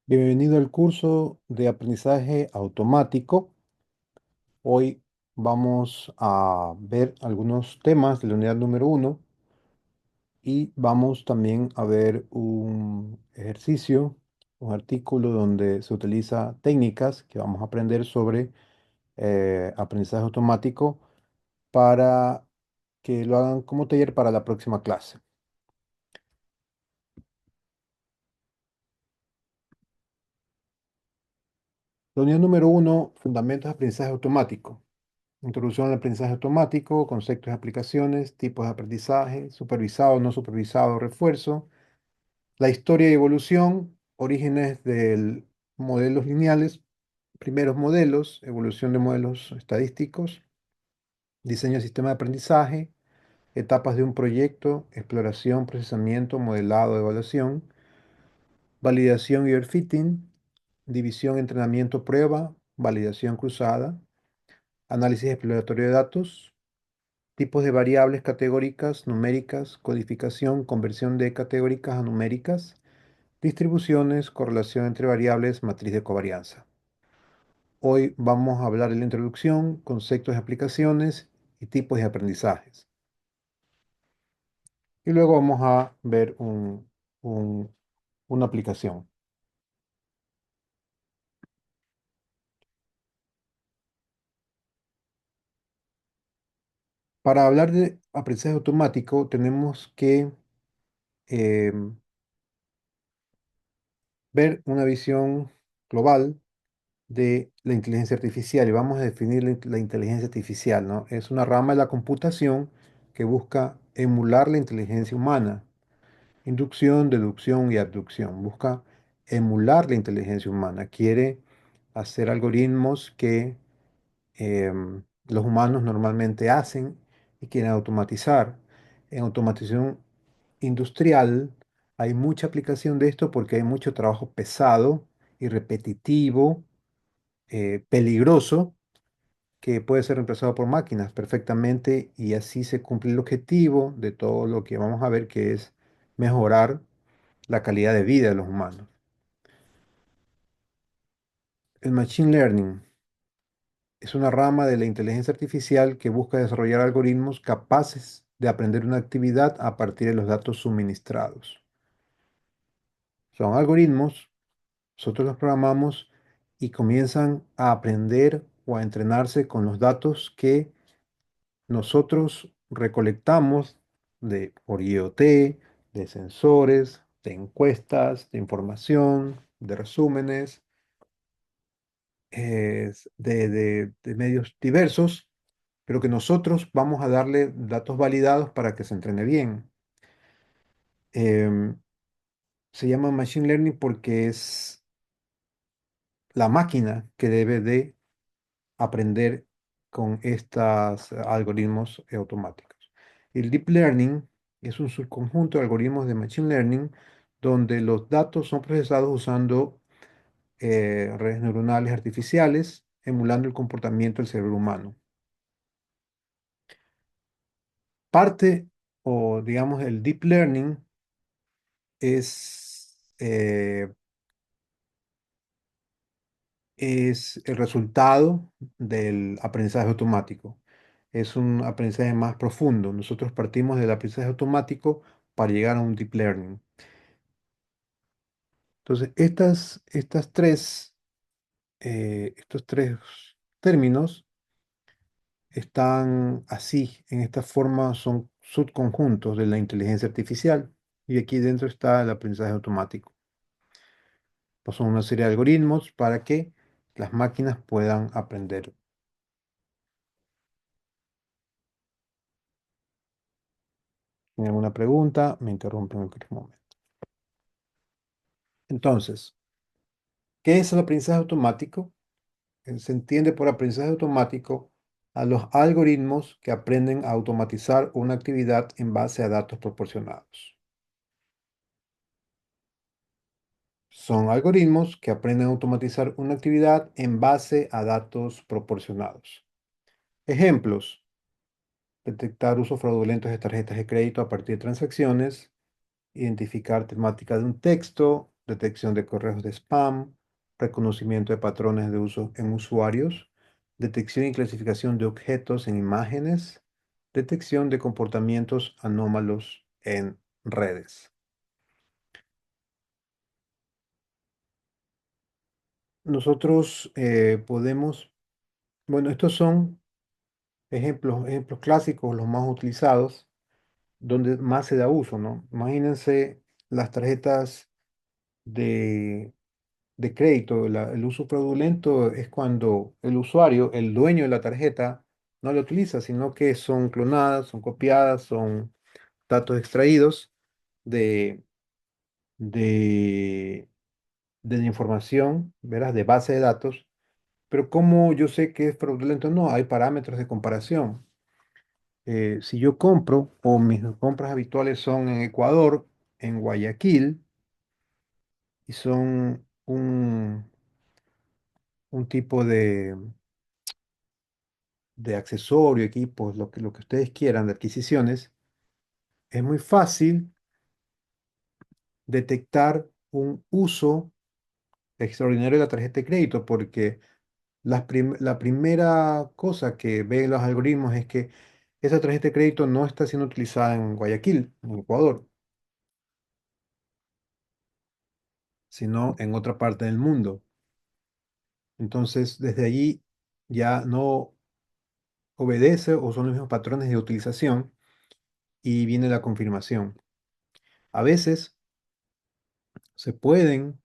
Bienvenido al curso de aprendizaje automático. Hoy vamos a ver algunos temas de la unidad número uno y vamos también a ver un ejercicio, un artículo donde se utiliza técnicas que vamos a aprender sobre aprendizaje automático para que lo hagan como taller para la próxima clase. La unidad número uno, fundamentos de aprendizaje automático. Introducción al aprendizaje automático, conceptos y aplicaciones, tipos de aprendizaje, supervisado, no supervisado, refuerzo, la historia y evolución, orígenes de modelos lineales, primeros modelos, evolución de modelos estadísticos, diseño de sistema de aprendizaje, etapas de un proyecto, exploración, procesamiento, modelado, evaluación, validación y overfitting, división, entrenamiento, prueba, validación cruzada, análisis exploratorio de datos, tipos de variables categóricas, numéricas, codificación, conversión de categóricas a numéricas, distribuciones, correlación entre variables, matriz de covarianza. Hoy vamos a hablar de la introducción, conceptos de aplicaciones y tipos de aprendizajes. Y luego vamos a ver un- una aplicación. Para hablar de aprendizaje automático tenemos que em, ver una visión global de la inteligencia artificial y vamos a definir la inteligencia artificial, ¿no? Es una rama de la computación que busca emular la inteligencia humana. Inducción, deducción y abducción. Busca emular la inteligencia humana. Quiere hacer algoritmos que los humanos normalmente hacen y quieren automatizar. En automatización industrial hay mucha aplicación de esto porque hay mucho trabajo pesado y repetitivo, peligroso, que puede ser reemplazado por máquinas perfectamente y así se cumple el objetivo de todo lo que vamos a ver, que es mejorar la calidad de vida de los humanos. El Machine Learning es una rama de la inteligencia artificial que busca desarrollar algoritmos capaces de aprender una actividad a partir de los datos suministrados. Son algoritmos, nosotros los programamos y comienzan a aprender o a entrenarse con los datos que nosotros recolectamos por IoT, de sensores, de encuestas, de información, de resúmenes, de medios diversos, pero que nosotros vamos a darle datos validados para que se entrene bien. Em, Se llama Machine Learning porque es la máquina que debe de aprender con estos algoritmos automáticos. El Deep Learning es un subconjunto de algoritmos de Machine Learning donde los datos son procesados usando redes neuronales artificiales, emulando el comportamiento del cerebro humano. Parte o digamos el Deep Learning es el resultado del aprendizaje automático. Es un aprendizaje más profundo. Nosotros partimos del aprendizaje automático para llegar a un deep learning. Entonces, estos tres términos están así, en esta forma, son subconjuntos de la inteligencia artificial. Y aquí dentro está el aprendizaje automático. Pues son una serie de algoritmos para que las máquinas puedan aprender. ¿Tienen alguna pregunta? Me interrumpen en cualquier momento. Entonces, ¿qué es el aprendizaje automático? Se entiende por aprendizaje automático a los algoritmos que aprenden a automatizar una actividad en base a datos proporcionados. Son algoritmos que aprenden a automatizar una actividad en base a datos proporcionados. Ejemplos: detectar usos fraudulentos de tarjetas de crédito a partir de transacciones, identificar temática de un texto, detección de correos de spam, reconocimiento de patrones de uso en usuarios, detección y clasificación de objetos en imágenes, detección de comportamientos anómalos en redes. Nosotros podemos, bueno, estos son ejemplos clásicos, los más utilizados, donde más se da uso, ¿no? Imagínense las tarjetas de, de crédito. El uso fraudulento es cuando el usuario, el dueño de la tarjeta, no la utiliza, sino que son clonadas, son copiadas, son datos extraídos de, de, de la información, ¿verdad? De base de datos. Pero ¿cómo yo sé que es fraudulento? No, hay parámetros de comparación. Si yo compro o mis compras habituales son en Ecuador, en Guayaquil, y son un tipo de accesorio, equipos, lo que ustedes quieran, de adquisiciones, es muy fácil detectar un uso extraordinario de la tarjeta de crédito, porque la primera cosa que ven los algoritmos es que esa tarjeta de crédito no está siendo utilizada en Guayaquil, en Ecuador, sino en otra parte del mundo. Entonces, desde allí ya no obedece o son los mismos patrones de utilización y viene la confirmación. A veces se pueden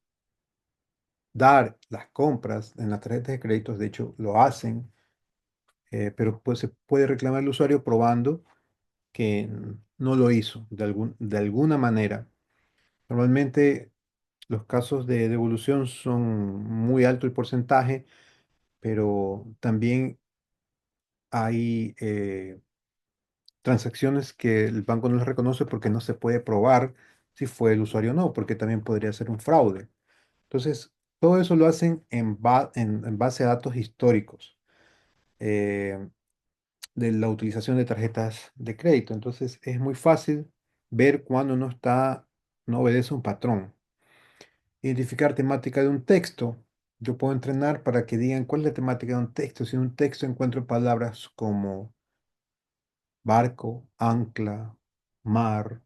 dar las compras en las tarjetas de créditos, de hecho lo hacen, pero pues se puede reclamar el usuario probando que no lo hizo de alguna manera. Normalmente los casos de devolución son muy alto el porcentaje, pero también hay transacciones que el banco no les reconoce porque no se puede probar si fue el usuario o no, porque también podría ser un fraude. Entonces, todo eso lo hacen en base a datos históricos eh, de la utilización de tarjetas de crédito. Entonces, es muy fácil ver cuando no obedece un patrón. Identificar temática de un texto. Yo puedo entrenar para que digan cuál es la temática de un texto. Si en un texto encuentro palabras como barco, ancla, mar,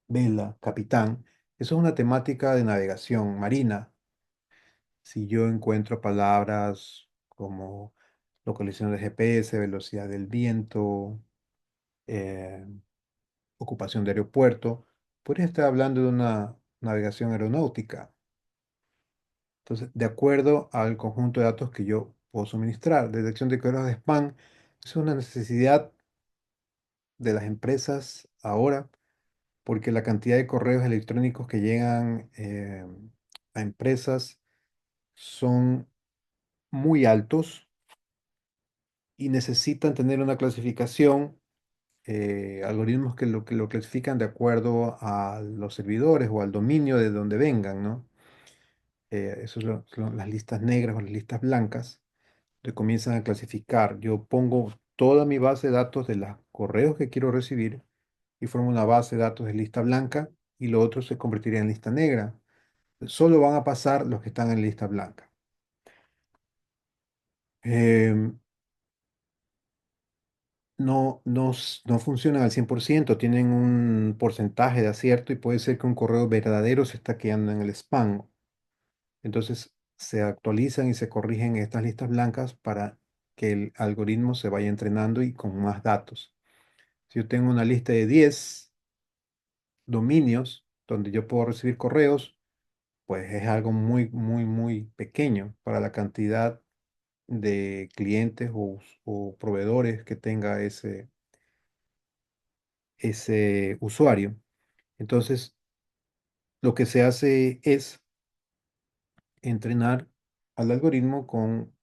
vela, capitán, eso es una temática de navegación marina. Si yo encuentro palabras como localización de GPS, velocidad del viento, eh, ocupación de aeropuerto, podría estar hablando de una navegación aeronáutica. Entonces, de acuerdo al conjunto de datos que yo puedo suministrar, detección de correos de spam es una necesidad de las empresas ahora porque la cantidad de correos electrónicos que llegan a empresas son muy altos y necesitan tener una clasificación, algoritmos que lo clasifican de acuerdo a los servidores o al dominio de donde vengan, ¿no? Eso son las listas negras o las listas blancas, que comienzan a clasificar. Yo pongo toda mi base de datos de los correos que quiero recibir y formo una base de datos de lista blanca y lo otro se convertiría en lista negra. Solo van a pasar los que están en lista blanca. Em, no funcionan al 100%, tienen un porcentaje de acierto y puede ser que un correo verdadero se está quedando en el spam. Entonces se actualizan y se corrigen estas listas blancas para que el algoritmo se vaya entrenando y con más datos. Si yo tengo una lista de 10 dominios donde yo puedo recibir correos, pues es algo muy, muy, muy pequeño para la cantidad de clientes o proveedores que tenga ese usuario. Entonces, lo que se hace es entrenar al algoritmo con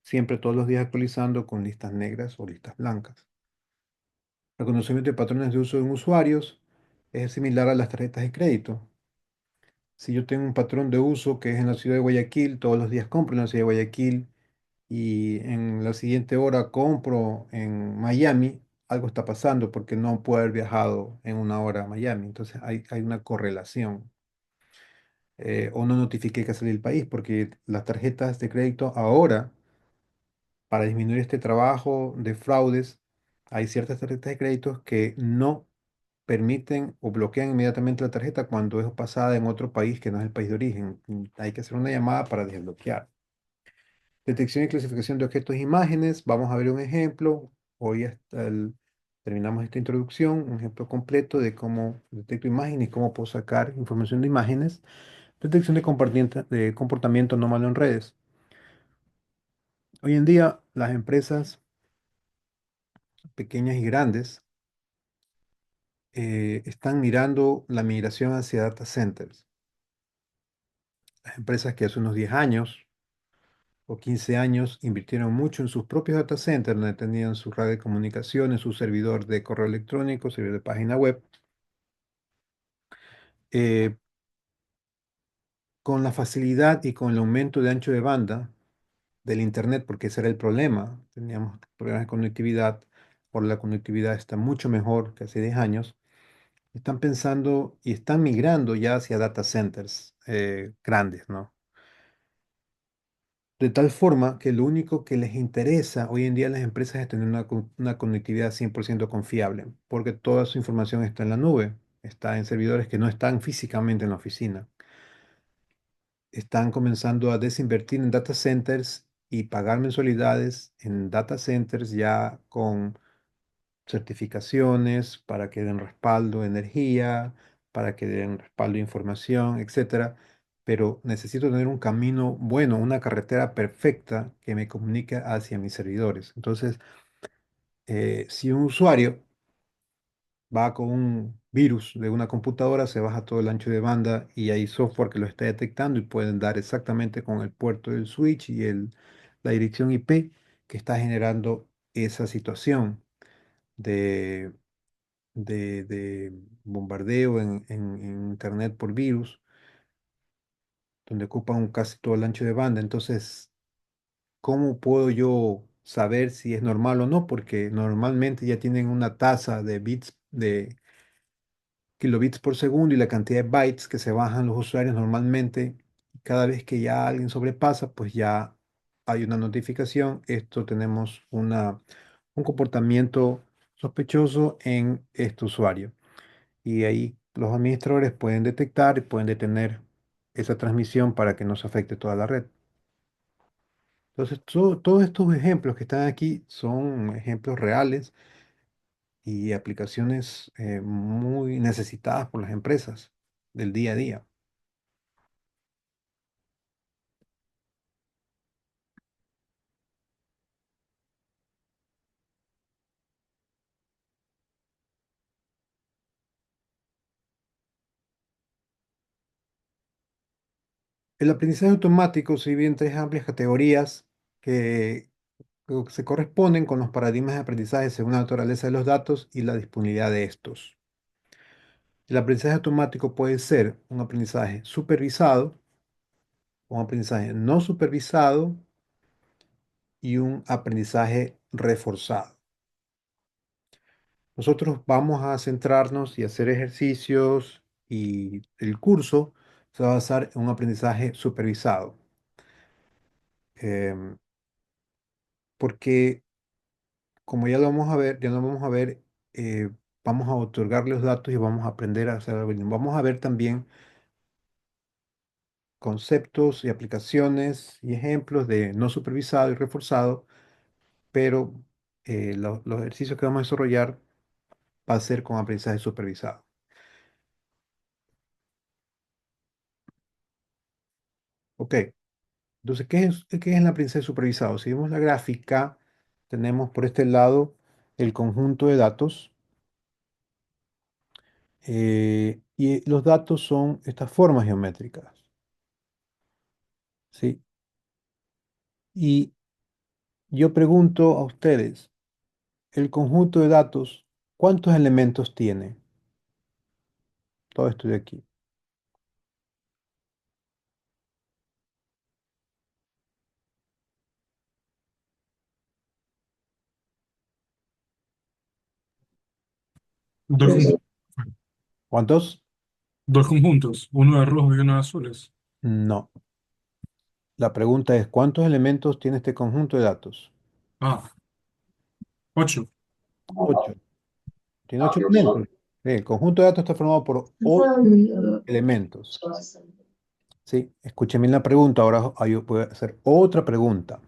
siempre todos los días actualizando con listas negras o listas blancas. Reconocimiento de patrones de uso en usuarios es similar a las tarjetas de crédito. Si yo tengo un patrón de uso que es en la ciudad de Guayaquil, todos los días compro en la ciudad de Guayaquil y en la siguiente hora compro en Miami, algo está pasando porque no puedo haber viajado en una hora a Miami. Entonces hay una correlación. o no notifiqué que salí del país, porque las tarjetas de crédito ahora, para disminuir este trabajo de fraudes, hay ciertas tarjetas de crédito que no permiten o bloquean inmediatamente la tarjeta cuando es pasada en otro país que no es el país de origen. Hay que hacer una llamada para desbloquear. Detección y clasificación de objetos e imágenes. Vamos a ver un ejemplo. Hoy terminamos esta introducción, un ejemplo completo de cómo detecto imágenes y cómo puedo sacar información de imágenes. Detección de comportamiento anómalo en redes. Hoy en día, las empresas pequeñas y grandes están mirando la migración hacia data centers. Las empresas que hace unos 10 años o 15 años invirtieron mucho en sus propios data centers, donde tenían su red de comunicaciones, su servidor de correo electrónico, servidor de página web. Eh, con la facilidad y con el aumento de ancho de banda del Internet, porque ese era el problema, teníamos problemas de conectividad, ahora la conectividad está mucho mejor que hace 10 años, están pensando y están migrando ya hacia data centers grandes, ¿no? De tal forma que lo único que les interesa hoy en día a las empresas es tener una conectividad 100% confiable, porque toda su información está en la nube, está en servidores que no están físicamente en la oficina. Están comenzando a desinvertir en data centers y pagar mensualidades en data centers ya con certificaciones para que den respaldo de energía, para que den respaldo de información, etcétera. Pero necesito tener un camino bueno, una carretera perfecta que me comunique hacia mis servidores. Entonces, si un usuario va con un virus de una computadora, se baja todo el ancho de banda y hay software que lo está detectando y pueden dar exactamente con el puerto del switch y la dirección IP que está generando esa situación de, de bombardeo en Internet por virus, donde ocupan casi todo el ancho de banda. Entonces, ¿cómo puedo yo saber si es normal o no? Porque normalmente ya tienen una tasa de bits de kilobits por segundo y la cantidad de bytes que se bajan los usuarios normalmente. Cada vez que ya alguien sobrepasa, pues ya hay una notificación. Esto tenemos un comportamiento sospechoso en este usuario. Y ahí los administradores pueden detectar y pueden detener esa transmisión para que no se afecte toda la red. Entonces, todos estos ejemplos que están aquí son ejemplos reales y aplicaciones muy necesitadas por las empresas del día a día. El aprendizaje automático se divide en tres amplias categorías que se corresponden con los paradigmas de aprendizaje según la naturaleza de los datos y la disponibilidad de estos. El aprendizaje automático puede ser un aprendizaje supervisado, un aprendizaje no supervisado y un aprendizaje reforzado. Nosotros vamos a centrarnos y hacer ejercicios y el curso se va a basar en un aprendizaje supervisado, em, porque como ya lo vamos a ver, ya lo vamos a ver, eh, vamos a otorgar los datos y vamos a aprender a hacer algoritmos. Vamos a ver también conceptos y aplicaciones y ejemplos de no supervisado y reforzado, pero los ejercicios que vamos a desarrollar va a ser con aprendizaje supervisado. Ok, entonces, ¿qué es el aprendizaje supervisado? Si vemos la gráfica, tenemos por este lado el conjunto de datos y los datos son estas formas geométricas, ¿sí? Y yo pregunto a ustedes, el conjunto de datos, ¿cuántos elementos tiene? Todo esto de aquí. Dos. ¿Cuántos? Dos conjuntos, uno de rojos y uno de azules. No. La pregunta es, ¿cuántos elementos tiene este conjunto de datos? Ah, ocho. 8. Tiene 8 elementos. Sí, el conjunto de datos está formado por 8 elementos. Sí, escuchen bien la pregunta. Ahora yo voy a hacer otra pregunta.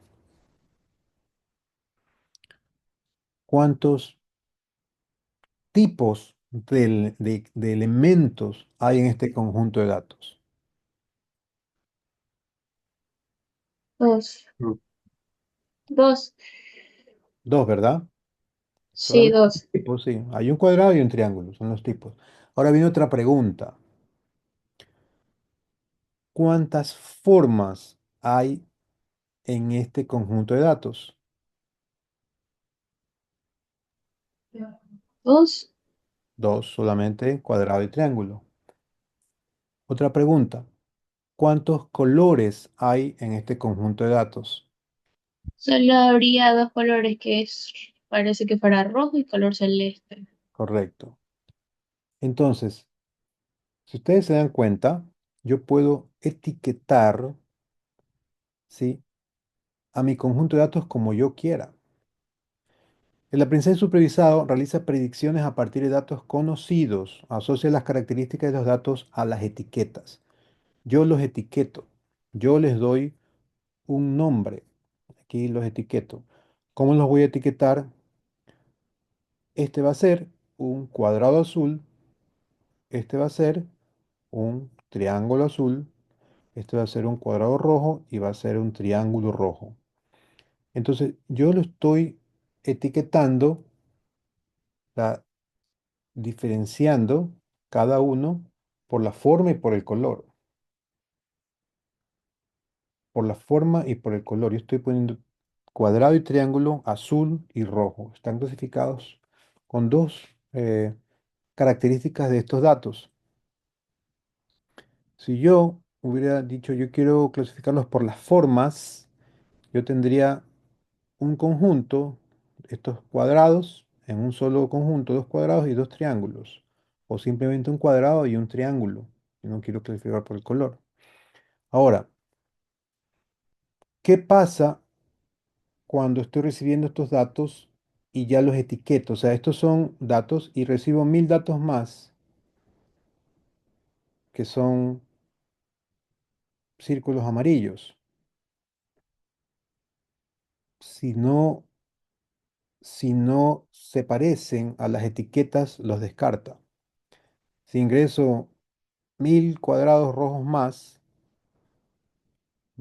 ¿Cuántos tipos de elementos hay en este conjunto de datos? Dos. Dos. Dos, ¿verdad? Sí, Solamente dos. tipos, sí. Hay un cuadrado y un triángulo, son los tipos. Ahora viene otra pregunta. ¿Cuántas formas hay en este conjunto de datos? Dos. Dos solamente, cuadrado y triángulo. Otra pregunta. ¿Cuántos colores hay en este conjunto de datos? Solo habría dos colores parece que fuera rojo y color celeste. Correcto. Entonces, si ustedes se dan cuenta, yo puedo etiquetar, ¿sí?, a mi conjunto de datos como yo quiera. El aprendizaje supervisado realiza predicciones a partir de datos conocidos, asocia las características de los datos a las etiquetas. Yo los etiqueto, yo les doy un nombre, aquí los etiqueto. ¿Cómo los voy a etiquetar? Este va a ser un cuadrado azul, este va a ser un triángulo azul, este va a ser un cuadrado rojo y va a ser un triángulo rojo. Entonces, yo lo estoy etiquetando, diferenciando cada uno por la forma y por el color. Por la forma y por el color. Yo estoy poniendo cuadrado y triángulo azul y rojo. Están clasificados con dos características de estos datos. Si yo hubiera dicho yo quiero clasificarlos por las formas, yo tendría un conjunto, estos cuadrados, en un solo conjunto, dos cuadrados y dos triángulos. O simplemente un cuadrado y un triángulo. Yo no quiero clasificar por el color. Ahora, ¿qué pasa cuando estoy recibiendo estos datos y ya los etiqueto? O sea, estos son datos y recibo 1000 datos más, que son círculos amarillos. Si no, si no se parecen a las etiquetas, los descarta. Si ingreso 1000 cuadrados rojos más,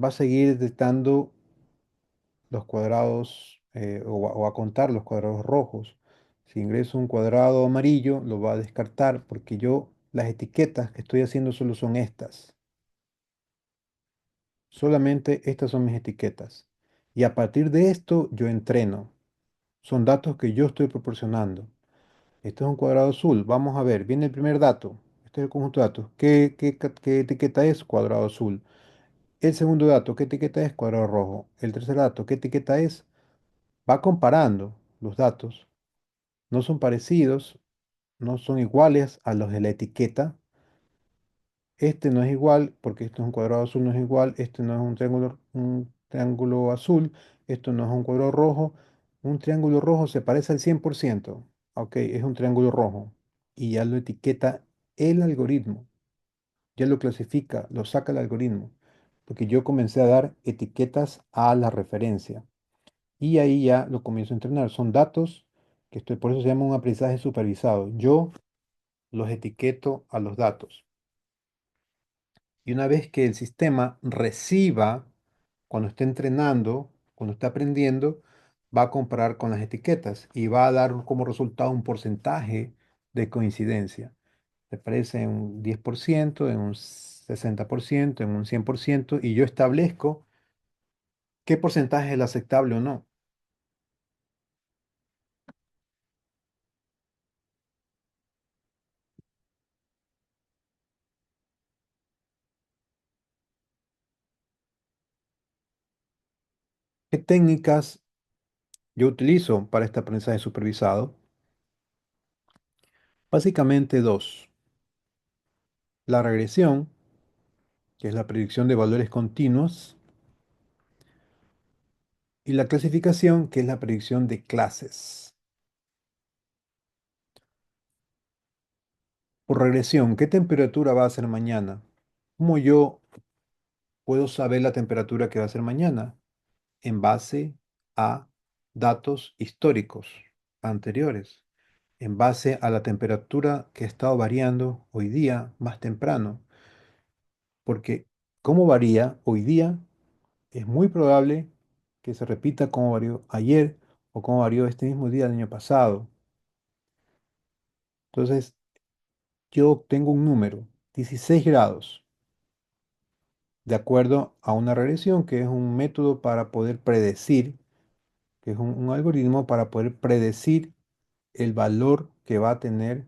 va a seguir detectando los cuadrados o a contar los cuadrados rojos. Si ingreso un cuadrado amarillo, lo va a descartar porque yo las etiquetas que estoy haciendo solo son estas. Solamente estas son mis etiquetas. Y a partir de esto yo entreno. Son datos que yo estoy proporcionando. Este es un cuadrado azul. Vamos a ver, viene el primer dato. Este es el conjunto de datos. ¿Qué etiqueta es? Cuadrado azul. El segundo dato, ¿qué etiqueta es? Cuadrado rojo. El tercer dato, ¿qué etiqueta es? Va comparando los datos. No son parecidos, no son iguales a los de la etiqueta. Este no es igual porque esto es un cuadrado azul, no es igual. Este no es un triángulo azul. Esto no es un cuadrado rojo. Un triángulo rojo se parece al 100%. Ok, es un triángulo rojo. Y ya lo etiqueta el algoritmo. Ya lo clasifica, lo saca el algoritmo. Porque yo comencé a dar etiquetas a la referencia. Y ahí ya lo comienzo a entrenar. Son datos por eso se llama un aprendizaje supervisado. Yo los etiqueto a los datos. Y una vez que el sistema reciba, cuando esté entrenando, cuando esté aprendiendo, va a comparar con las etiquetas y va a dar como resultado un porcentaje de coincidencia. ¿Te parece en un 10%, en un 60%, en un 100%? Y yo establezco qué porcentaje es el aceptable o no. ¿Qué técnicas yo utilizo para este aprendizaje supervisado? Básicamente dos. la regresión, que es la predicción de valores continuos, y la clasificación, que es la predicción de clases. Por regresión, ¿qué temperatura va a ser mañana? ¿Cómo yo puedo saber la temperatura que va a ser mañana? En base a datos históricos anteriores, en base a la temperatura que ha estado variando hoy día más temprano, porque cómo varía hoy día es muy probable que se repita como varió ayer o como varió este mismo día del año pasado. Entonces, yo tengo un número, 16 grados, de acuerdo a una regresión, que es un método para poder predecir, que es un algoritmo para poder predecir el valor que va a tener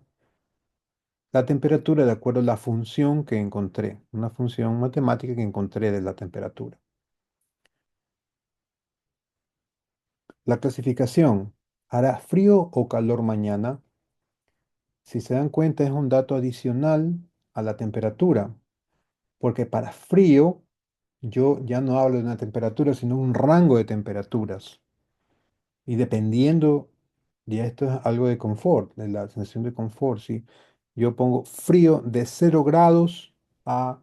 la temperatura de acuerdo a la función que encontré, una función matemática que encontré de la temperatura. La clasificación, ¿hará frío o calor mañana? Si se dan cuenta, es un dato adicional a la temperatura, porque para frío yo ya no hablo de una temperatura, sino un rango de temperaturas. Y dependiendo, ya esto es algo de confort, de la sensación de confort, ¿sí? Yo pongo frío de 0 grados a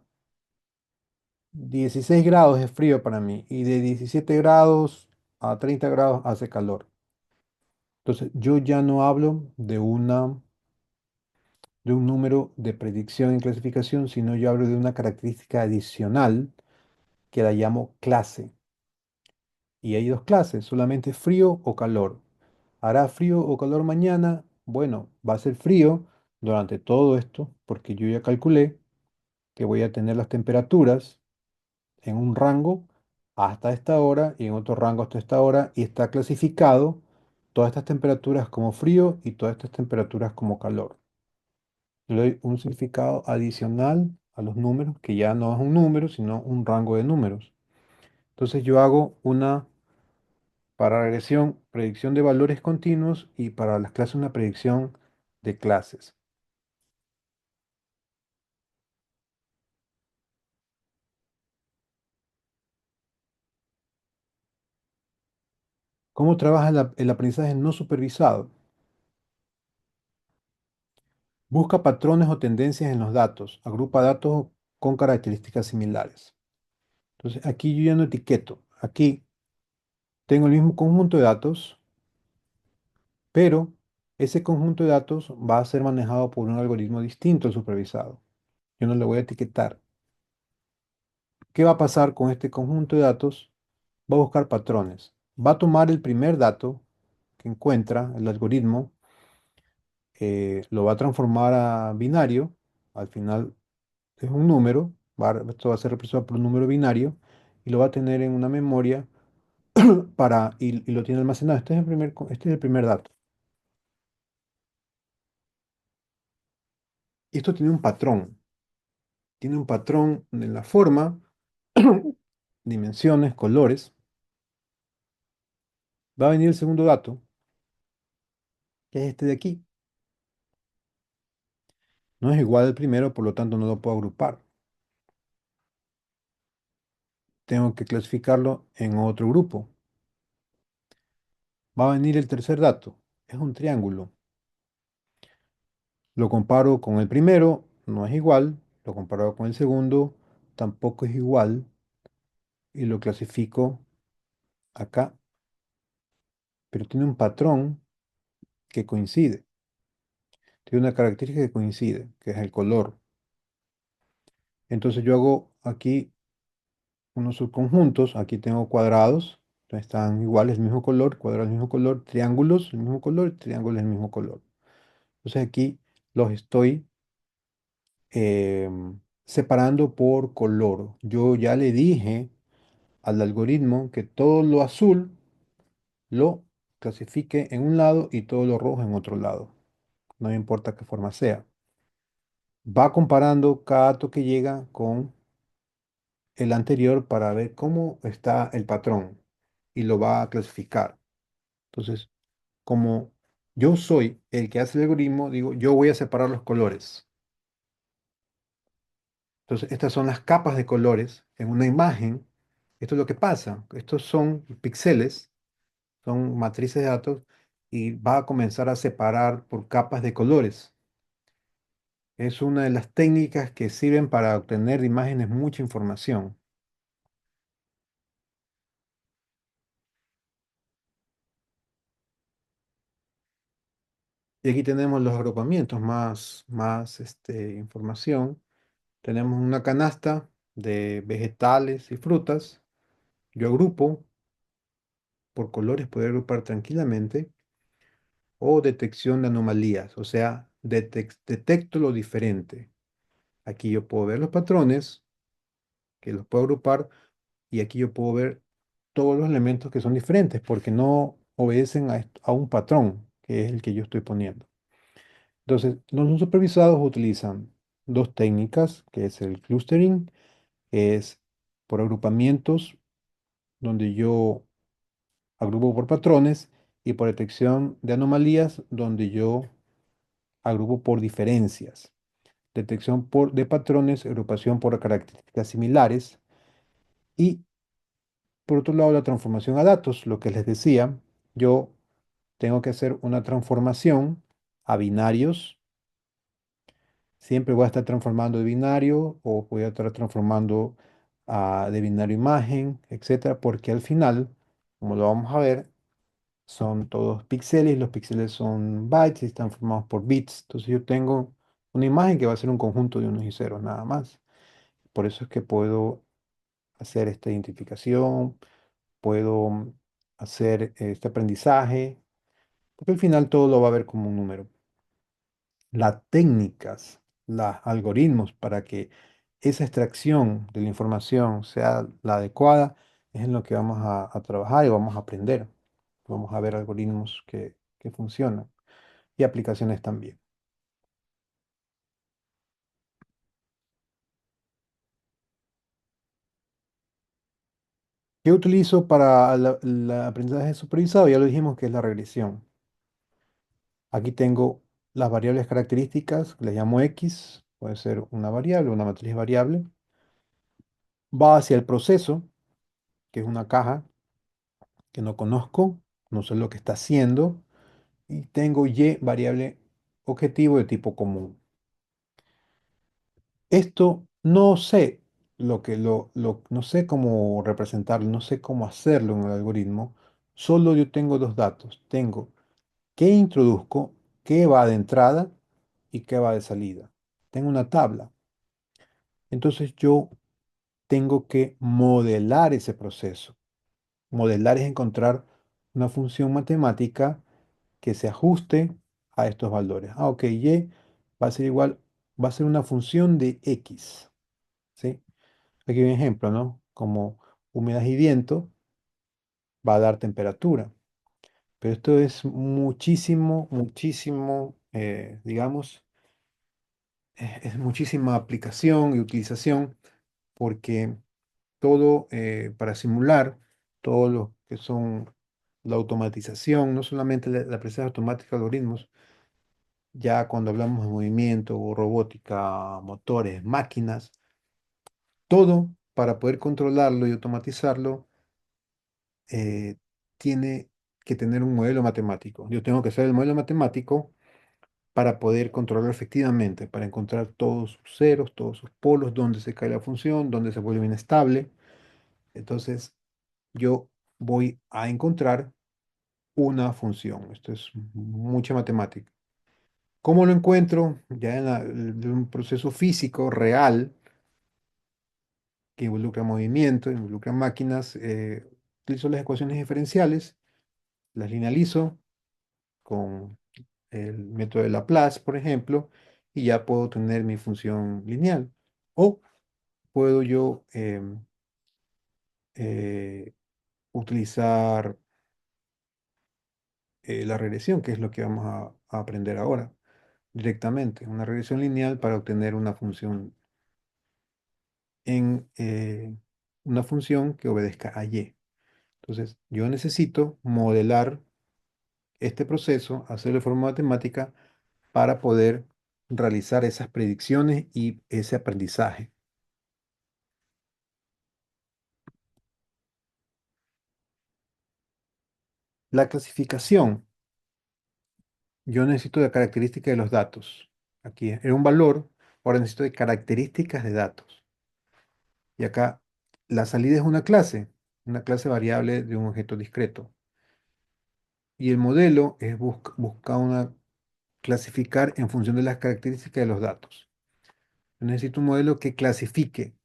16 grados es frío para mí y de 17 grados a 30 grados hace calor. Entonces, yo ya no hablo de un número de predicción y clasificación, sino yo hablo de una característica adicional que la llamo clase. Y hay dos clases, solamente frío o calor. ¿Hará frío o calor mañana? Bueno, va a ser frío durante todo esto, porque yo ya calculé que voy a tener las temperaturas en un rango hasta esta hora y en otro rango hasta esta hora y está clasificado todas estas temperaturas como frío y todas estas temperaturas como calor. Le doy un significado adicional a los números, que ya no es un número, sino un rango de números. Entonces yo hago una, para regresión, predicción de valores continuos y para las clases una predicción de clases. ¿Cómo trabaja el aprendizaje no supervisado? Busca patrones o tendencias en los datos. Agrupa datos con características similares. Entonces, aquí yo ya no etiqueto. Aquí tengo el mismo conjunto de datos, pero ese conjunto de datos va a ser manejado por un algoritmo distinto al supervisado. Yo no le voy a etiquetar. ¿Qué va a pasar con este conjunto de datos? Va a buscar patrones. Va a tomar el primer dato que encuentra el algoritmo, lo va a transformar a binario. Al final es un número, esto va a ser representado por un número binario y lo va a tener en una memoria y lo tiene almacenado. Este es el primer dato. Y esto tiene un patrón en la forma, dimensiones, colores. Va a venir el segundo dato, que es este de aquí. No es igual al primero, por lo tanto no lo puedo agrupar. Tengo que clasificarlo en otro grupo. Va a venir el tercer dato, es un triángulo. Lo comparo con el primero, no es igual. Lo comparo con el segundo, tampoco es igual. Y lo clasifico acá, pero tiene un patrón que coincide. Tiene una característica que coincide, que es el color. Entonces yo hago aquí unos subconjuntos. Aquí tengo cuadrados, entonces están iguales, el mismo color, cuadrados el mismo color, triángulos el mismo color, triángulos el mismo color. Entonces aquí los estoy separando por color. Yo ya le dije al algoritmo que todo lo azul lo clasifique en un lado y todo lo rojo en otro lado. No me importa qué forma sea. Va comparando cada dato que llega con el anterior para ver cómo está el patrón y lo va a clasificar. Entonces, como yo soy el que hace el algoritmo, digo, yo voy a separar los colores. Entonces, estas son las capas de colores en una imagen. Esto es lo que pasa. Estos son píxeles, son matrices de datos y va a comenzar a separar por capas de colores. Es una de las técnicas que sirven para obtener de imágenes mucha información. Y aquí tenemos los agrupamientos, más información. Tenemos una canasta de vegetales y frutas. Yo agrupo por colores, puedo agrupar tranquilamente. O detección de anomalías, o sea, detecto lo diferente. Aquí yo puedo ver los patrones, que los puedo agrupar, y aquí yo puedo ver todos los elementos que son diferentes, porque no obedecen a un patrón, que es el que yo estoy poniendo. Entonces, los no supervisados utilizan dos técnicas, que es el clustering, que es por agrupamientos, donde yo agrupo por patrones, y por detección de anomalías, donde yo agrupo por diferencias. Detección de patrones, agrupación por características similares. Y por otro lado, la transformación a datos, lo que les decía, yo tengo que hacer una transformación a binarios. Siempre voy a estar transformando de binario o voy a estar transformando de binario a imagen, etcétera, porque al final, como lo vamos a ver, son todos píxeles, los píxeles son bytes y están formados por bits. Entonces yo tengo una imagen que va a ser un conjunto de unos y ceros nada más. Por eso es que puedo hacer esta identificación, puedo hacer este aprendizaje, porque al final todo lo va a ver como un número. Las técnicas, los algoritmos para que esa extracción de la información sea la adecuada, es en lo que vamos a trabajar y vamos a aprender. Vamos a ver algoritmos que funcionan y aplicaciones también. ¿Qué utilizo para el aprendizaje supervisado? Ya lo dijimos que es la regresión. Aquí tengo las variables características, les llamo X, puede ser una variable, una matriz variable. Va hacia el proceso, que es una caja que no conozco, no sé lo que está haciendo. Y tengo Y, variable objetivo de tipo común. Esto no sé no sé cómo representarlo, no sé cómo hacerlo en el algoritmo. Solo yo tengo dos datos. Tengo qué introduzco, qué va de entrada y qué va de salida. Tengo una tabla. Entonces yo tengo que modelar ese proceso. Modelar es encontrar una función matemática que se ajuste a estos valores. Ok, y va a ser igual, va a ser una función de x, ¿sí? Aquí hay un ejemplo, ¿no? Como humedad y viento va a dar temperatura. Pero esto es muchísimo, digamos, es muchísima aplicación y utilización porque todo para simular todo lo que son la automatización, no solamente la presencia automática de algoritmos, ya cuando hablamos de movimiento, robótica, motores, máquinas, todo para poder controlarlo y automatizarlo eh, tiene que tener un modelo matemático. Yo tengo que hacer el modelo matemático para poder controlarlo efectivamente, para encontrar todos sus ceros, todos sus polos, dónde se cae la función, dónde se vuelve inestable. Entonces, yo voy a encontrar una función. Esto es mucha matemática. ¿Cómo lo encuentro? Ya de un proceso físico real que involucra movimiento, involucra máquinas, utilizo las ecuaciones diferenciales, las linealizo con el método de Laplace, por ejemplo, y ya puedo tener mi función lineal. O puedo yo eh, utilizar la regresión, que es lo que vamos a aprender ahora directamente, una regresión lineal para obtener una función que obedezca a y. Entonces, yo necesito modelar este proceso, hacerlo de forma matemática para poder realizar esas predicciones y ese aprendizaje. La clasificación. Yo necesito de características de los datos. Aquí era un valor, ahora necesito de características de datos. Y acá la salida es una clase variable de un objeto discreto. Y el modelo es buscar clasificar en función de las características de los datos. Yo necesito un modelo que clasifique,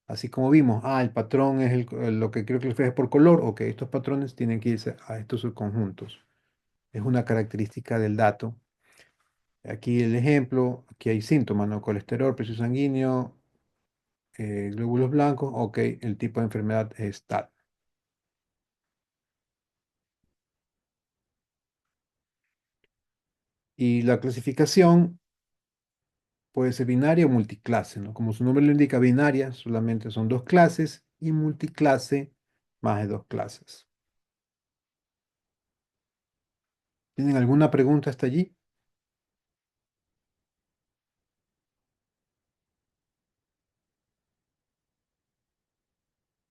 así como vimos, el patrón es lo que quiero que refleje por color, ok, estos patrones tienen que irse a estos subconjuntos. Es una característica del dato. Aquí el ejemplo, aquí hay síntomas, ¿no? Colesterol, presión sanguíneo, glóbulos blancos, ok, el tipo de enfermedad es tal. Y la clasificación puede ser binaria o multiclase, ¿no? Como su nombre lo indica, binaria solamente son dos clases y multiclase más de dos clases. ¿Tienen alguna pregunta hasta allí?